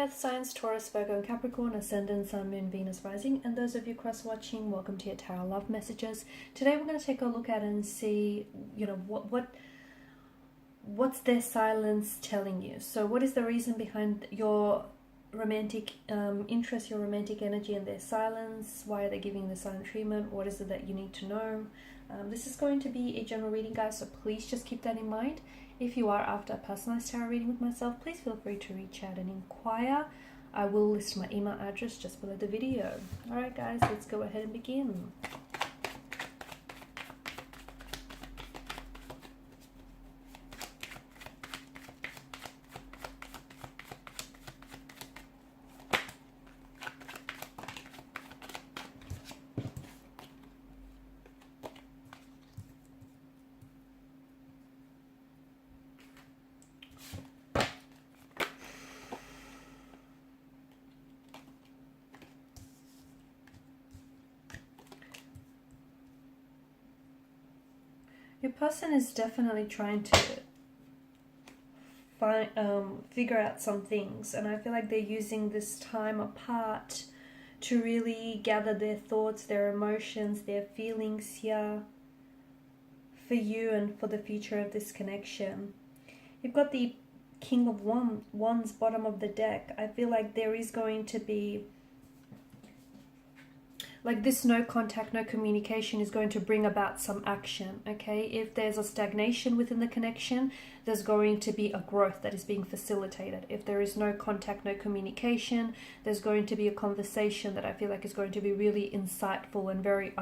earth signs, Taurus, Virgo and Capricorn, ascendant, sun, moon, Venus, rising, and those of you cross-watching, welcome to your tarot love messages. Today we're going to take a look at and see, what's their silence telling you. So what is the reason behind your romantic interest, your romantic energy in their silence? Why are they giving the silent treatment? What is it that you need to know? This is going to be a general reading, guys, so please just keep that in mind. If you are after a personalized tarot reading with myself, please feel free to reach out and inquire. I will list my email address just below the video. Alright guys, let's go ahead and begin. Your person is definitely trying to figure out some things, and I feel like they're using this time apart to really gather their thoughts, their emotions, their feelings here for you and for the future of this connection. You've got the King of Wands bottom of the deck. I feel like there is going to be like this no contact, no communication is going to bring about some action, okay? If there's a stagnation within the connection, there's going to be a growth that is being facilitated. If there is no contact, no communication, there's going to be a conversation that I feel like is going to be really insightful and very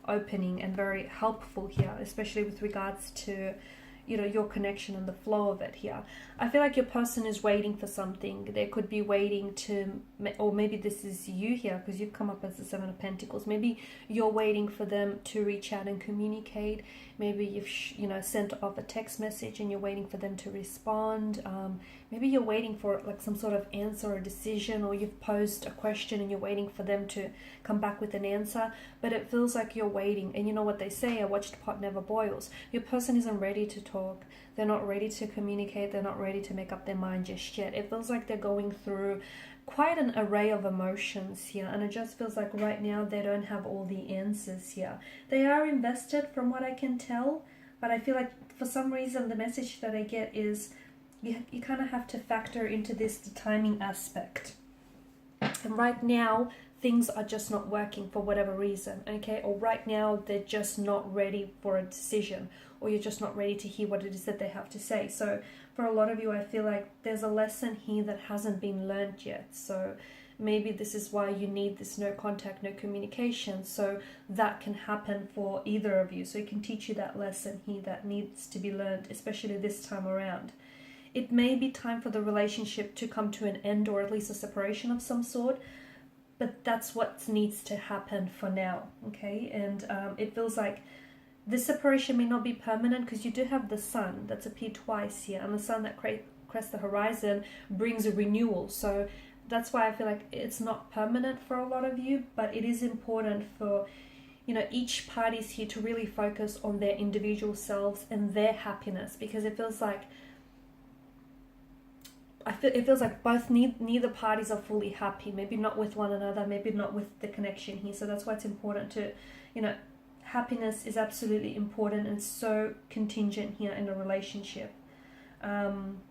opening and very helpful here, especially with regards to your connection and the flow of it here. I feel like your person is waiting for something. They could be waiting to, or maybe this is you here because you've come up as the Seven of Pentacles. Maybe you're waiting for them to reach out and communicate. Maybe you've sent off a text message and you're waiting for them to respond. Maybe you're waiting for like some sort of answer or decision, or you've posed a question and you're waiting for them to come back with an answer. But it feels like you're waiting, and you know what they say, a watched pot never boils. Your person isn't ready to talk. They're not ready to communicate. They're not ready to make up their mind just yet. It feels like they're going through quite an array of emotions here, and it just feels like right now they don't have all the answers here. They are invested from what I can tell, but I feel like for some reason the message that I get is you kind of have to factor into this the timing aspect. And right now things are just not working for whatever reason, okay? Or right now they're just not ready for a decision, or you're just not ready to hear what it is that they have to say. So for a lot of you, I feel like there's a lesson here that hasn't been learned yet. So maybe this is why you need this no contact, no communication, so that can happen for either of you. So it can teach you that lesson here that needs to be learned, especially this time around. It may be time for the relationship to come to an end, or at least a separation of some sort, but that's what needs to happen for now, okay? And it feels like this separation may not be permanent, because you do have the sun that's appeared twice here, and the sun that crests the horizon brings a renewal. So that's why I feel like it's not permanent for a lot of you, but it is important for each party's here to really focus on their individual selves and their happiness, because it feels like neither parties are fully happy. Maybe not with one another, maybe not with the connection here. So that's why it's important to, happiness is absolutely important and so contingent here in a relationship. And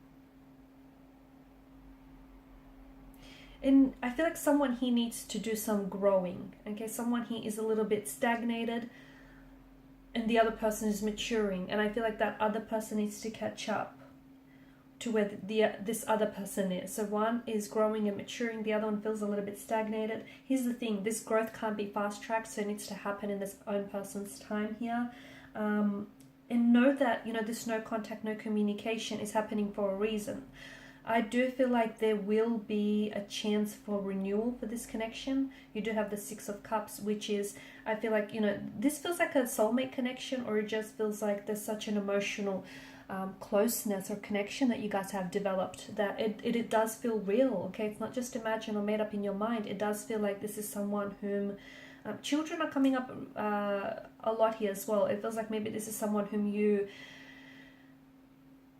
I feel like someone here needs to do some growing, okay? Someone here is a little bit stagnated and the other person is maturing, and I feel like that other person needs to catch up to where this other person is. So one is growing and maturing, the other one feels a little bit stagnated. Here's the thing, this growth can't be fast-tracked, so it needs to happen in this own person's time here. And know that, this no contact, no communication is happening for a reason. I do feel like there will be a chance for renewal for this connection. You do have the Six of Cups, which is, I feel like, this feels like a soulmate connection, or it just feels like there's such an emotional closeness or connection that you guys have developed, that it does feel real, okay? It's not just imagined or made up in your mind. It does feel like this is someone whom children are coming up a lot here as well. It feels like maybe this is someone whom you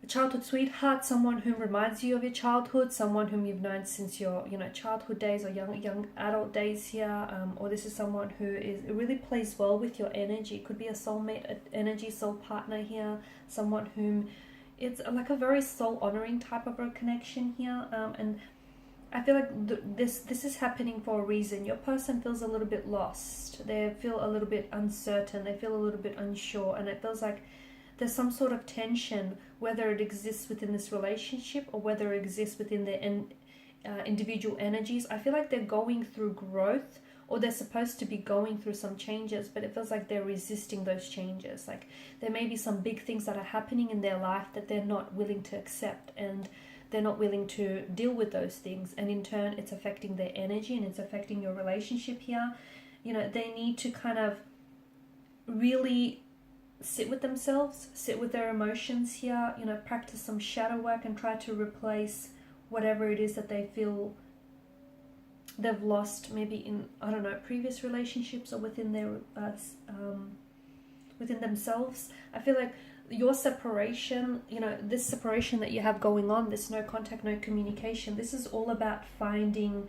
a childhood sweetheart, someone who reminds you of your childhood, someone whom you've known since your, you know, childhood days or young adult days here, or this is someone who really plays well with your energy. It could be a soulmate energy, soul partner here, someone whom it's like a very soul honoring type of a connection here, and I feel like this is happening for a reason. Your person feels a little bit lost. They feel a little bit uncertain. They feel a little bit unsure, and it feels like there's some sort of tension, whether it exists within this relationship or whether it exists within their individual energies. I feel like they're going through growth, or they're supposed to be going through some changes, but it feels like they're resisting those changes. Like there may be some big things that are happening in their life that they're not willing to accept, and they're not willing to deal with those things, and in turn it's affecting their energy and it's affecting your relationship here. You know, they need to kind of really sit with themselves, sit with their emotions here, you know, practice some shadow work and try to replace whatever it is that they feel they've lost, maybe in, I don't know, previous relationships or within their within themselves. I feel like your separation, you know, this separation that you have going on, this no contact, no communication, this is all about finding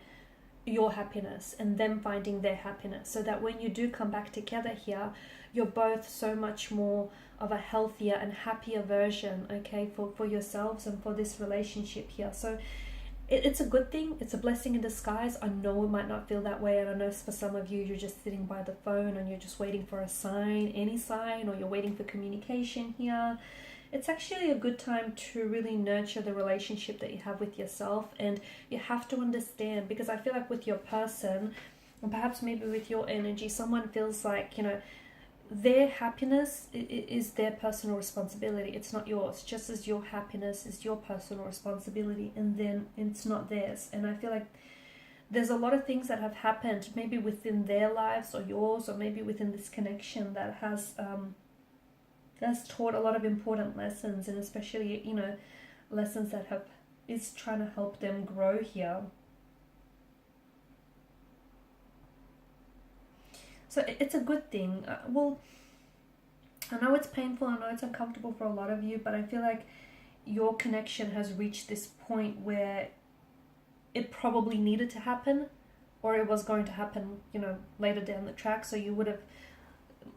your happiness and them finding their happiness, so that when you do come back together here, you're both so much more of a healthier and happier version, okay, for yourselves and for this relationship here. So it's a good thing. It's a blessing in disguise. I know it might not feel that way, and I know for some of you, you're just sitting by the phone and you're just waiting for a sign, any sign, or you're waiting for communication here. It's actually a good time to really nurture the relationship that you have with yourself, and you have to understand, because I feel like with your person, and perhaps maybe with your energy, someone feels like, you know, their happiness is their personal responsibility. It's not yours, just as your happiness is your personal responsibility, and then it's not theirs. And I feel like there's a lot of things that have happened maybe within their lives or yours, or maybe within this connection, that has taught a lot of important lessons, and especially, you know, lessons that is trying to help them grow here. So it's a good thing. Well, I know it's painful, I know it's uncomfortable for a lot of you, but I feel like your connection has reached this point where it probably needed to happen, or it was going to happen, you know, later down the track. So you would have,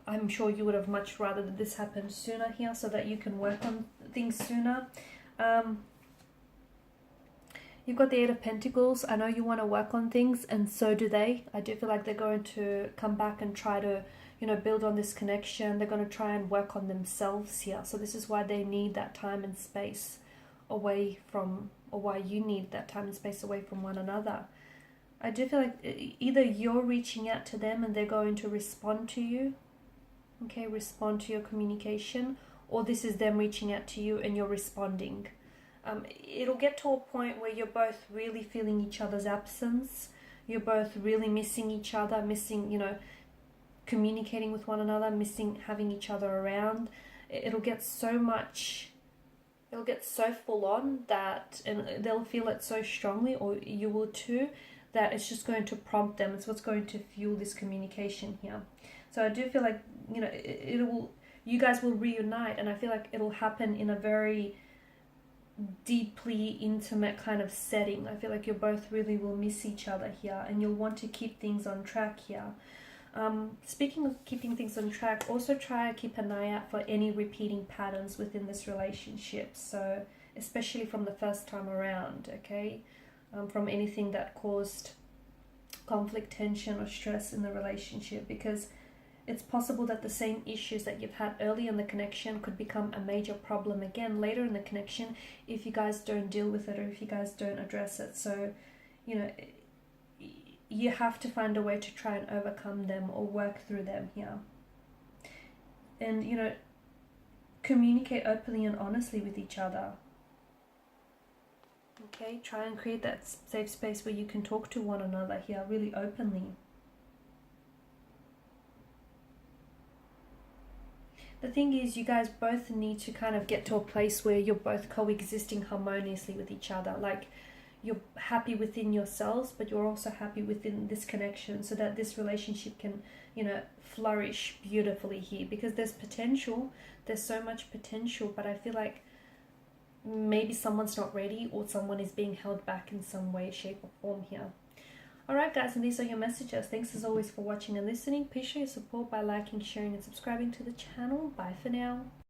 I'm sure you would have much rather that this happened sooner here, so that you can work on things sooner. You've got the Eight of Pentacles. I know you want to work on things, and so do they. I do feel like they're going to come back and try to, you know, build on this connection. They're going to try and work on themselves here. So this is why they need that time and space away from, or why you need that time and space away from one another. I do feel like either you're reaching out to them and they're going to respond to you, okay, respond to your communication, or this is them reaching out to you and you're responding. It'll get to a point where you're both really feeling each other's absence. You're both really missing each other, missing, you know, communicating with one another, missing having each other around. It'll get so full on that, and they'll feel it so strongly, or you will too, that it's just going to prompt them. It's what's going to fuel this communication here. So I do feel like, you know, you guys will reunite, and I feel like it'll happen in a very deeply intimate kind of setting. I feel like you both really will miss each other here, and you'll want to keep things on track here. Speaking of keeping things on track, also try to keep an eye out for any repeating patterns within this relationship. So especially from the first time around, okay, from anything that caused conflict, tension, or stress in the relationship, because it's possible that the same issues that you've had early in the connection could become a major problem again later in the connection if you guys don't deal with it, or if you guys don't address it. So, you know, you have to find a way to try and overcome them or work through them here. And, you know, communicate openly and honestly with each other. Okay, try and create that safe space where you can talk to one another here really openly. The thing is, you guys both need to kind of get to a place where you're both coexisting harmoniously with each other. Like, you're happy within yourselves, but you're also happy within this connection, so that this relationship can, you know, flourish beautifully here. Because there's potential, there's so much potential, but I feel like maybe someone's not ready, or someone is being held back in some way, shape or form here. Alright guys, and these are your messages. Thanks as always for watching and listening. Please show your support by liking, sharing and subscribing to the channel. Bye for now.